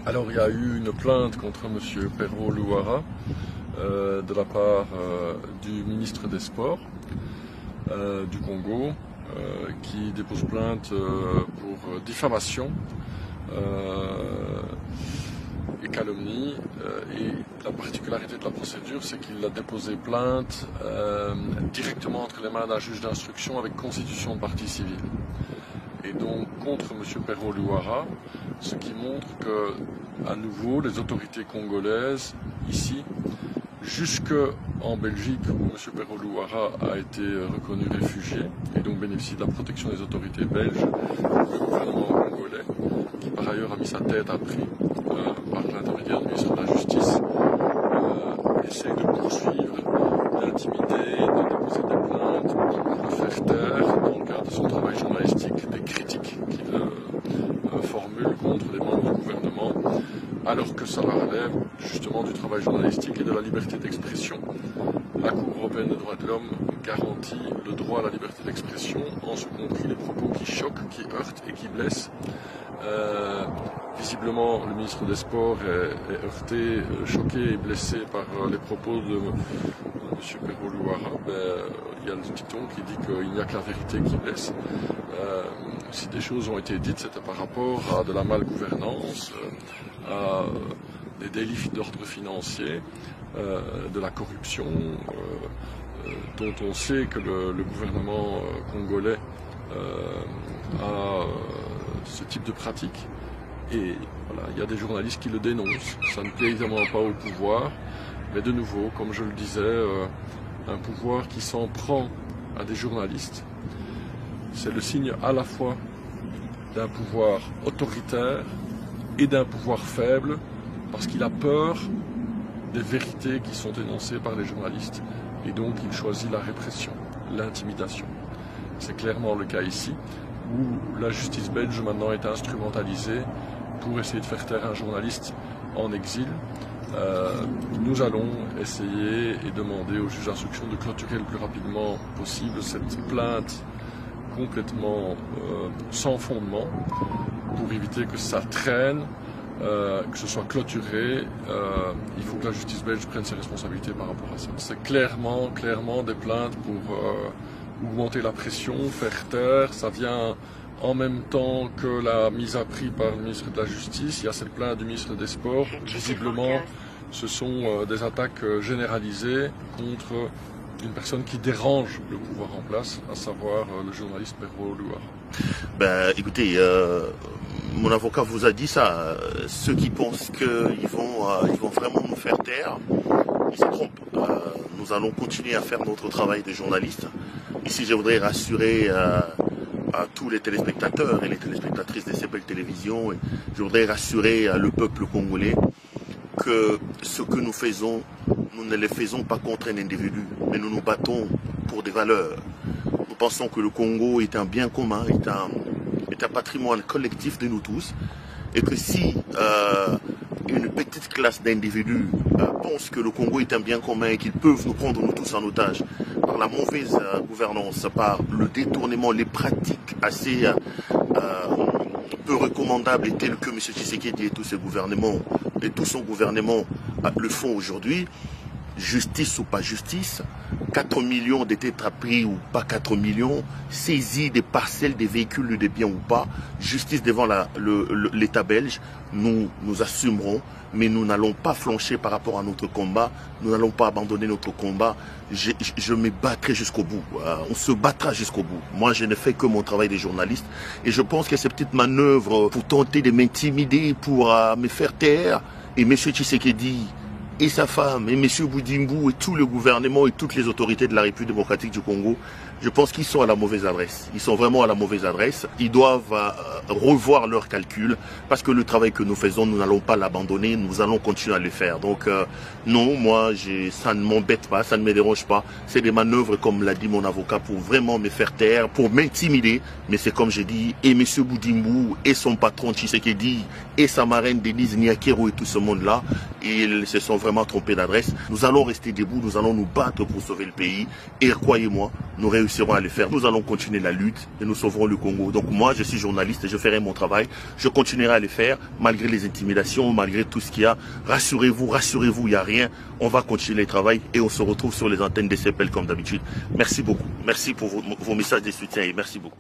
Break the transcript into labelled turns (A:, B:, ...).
A: Alors il y a eu une plainte contre M. Pero Luara de la part du ministre des Sports du Congo qui dépose plainte pour diffamation et calomnie. Et la particularité de la procédure, c'est qu'il a déposé plainte directement entre les mains d'un juge d'instruction avec constitution de partie civile. Et donc contre M. Pero Luara, ce qui montre que, à nouveau, les autorités congolaises, ici, jusque en Belgique, où M. Pero Luara a été reconnu réfugié, et donc bénéficie de la protection des autorités belges, le gouvernement congolais, qui par ailleurs a mis sa tête à prix par l'intermédiaire du ministre de la Justice, essaye de poursuivre, d'intimider, de déposer des plaintes, pour le faire taire dans le cadre de son travail journalistique, des critiques qu'il formule contre les membres du gouvernement, alors que ça relève justement du travail journalistique et de la liberté d'expression. La Cour européenne des droits de l'homme garantit le droit à la liberté d'expression, en ce compris les propos qui choquent, qui heurtent et qui blessent. Visiblement, le ministre des Sports est heurté, choqué et blessé par les propos de M. Pero Luara. Il y a le dicton qui dit qu'il n'y a que la vérité qui blesse. Si des choses ont été dites, c'était par rapport à de la malgouvernance, à des délits d'ordre financier, de la corruption, dont on sait que le gouvernement congolais a ce type de pratique. Et voilà, il y a des journalistes qui le dénoncent. Ça ne plaît évidemment pas au pouvoir, mais de nouveau, comme je le disais, un pouvoir qui s'en prend à des journalistes, c'est le signe à la fois d'un pouvoir autoritaire et d'un pouvoir faible, parce qu'il a peur des vérités qui sont énoncées par les journalistes, et donc il choisit la répression, l'intimidation. C'est clairement le cas ici, où la justice belge maintenant est instrumentalisée pour essayer de faire taire un journaliste en exil. Nous allons essayer et demander au juge d'instruction de clôturer le plus rapidement possible cette plainte complètement sans fondement, pour éviter que ça traîne, que ce soit clôturé. Il faut que la justice belge prenne ses responsabilités par rapport à ça. C'est clairement des plaintes pour augmenter la pression, faire taire. Ça vient en même temps que la mise à prix par le ministre de la Justice. Il y a cette plainte du ministre des Sports. Visiblement, ce sont des attaques généralisées contre une personne qui dérange le pouvoir en place, à savoir le journaliste Pero Luara.
B: Écoutez, mon avocat vous a dit ça. Ceux qui pensent qu'ils vont vraiment nous faire taire, ils se trompent. Nous allons continuer à faire notre travail de journaliste. Ici, je voudrais rassurer à tous les téléspectateurs et les téléspectatrices de ces belles télévisions. Je voudrais rassurer le peuple congolais que ce que nous faisons, nous ne le faisons pas contre un individu, mais nous nous battons pour des valeurs. Nous pensons que le Congo est un bien commun, est un patrimoine collectif de nous tous, et que si une petite classe d'individus pense que le Congo est un bien commun et qu'ils peuvent nous prendre nous tous en otage par la mauvaise gouvernance, par le détournement, les pratiques assez peu recommandables et telles que M. Tshisekedi et tous ses gouvernements et tout son gouvernement le font aujourd'hui, justice ou pas justice, 4 millions de tétrapris ou pas 4 millions, saisie des parcelles, des véhicules, des biens ou pas, justice devant l'État belge, nous assumerons, mais nous n'allons pas flancher par rapport à notre combat, nous n'allons pas abandonner notre combat, je me battrai jusqu'au bout, on se battra jusqu'au bout. Moi, je ne fais que mon travail de journaliste, et je pense que ces petites manœuvres pour tenter de m'intimider, pour me faire taire, et M. Tshisekedi et sa femme, et M. Boudimbu, et tout le gouvernement, et toutes les autorités de la République démocratique du Congo Je pense qu'ils sont à la mauvaise adresse. Ils sont vraiment à la mauvaise adresse. Ils doivent revoir leurs calculs parce que le travail que nous faisons, nous n'allons pas l'abandonner. Nous allons continuer à le faire. Donc non, moi, ça ne m'embête pas, ça ne me dérange pas. C'est des manœuvres, comme l'a dit mon avocat, pour vraiment me faire taire, pour m'intimider. Mais c'est comme j'ai dit, et M. Boudimou, et son patron Tshisekedi, et sa marraine Denise Nyakero et tout ce monde-là, ils se sont vraiment trompés d'adresse. Nous allons rester debout, nous allons nous battre pour sauver le pays. Et croyez-moi, nous réussirons à le faire. Nous allons continuer la lutte et nous sauverons le Congo. Donc moi, je suis journaliste et je ferai mon travail. Je continuerai à le faire malgré les intimidations, malgré tout ce qu'il y a. Rassurez-vous, il n'y a rien. On va continuer le travail et on se retrouve sur les antennes des CPL comme d'habitude. Merci beaucoup. Merci pour vos messages de soutien et merci beaucoup.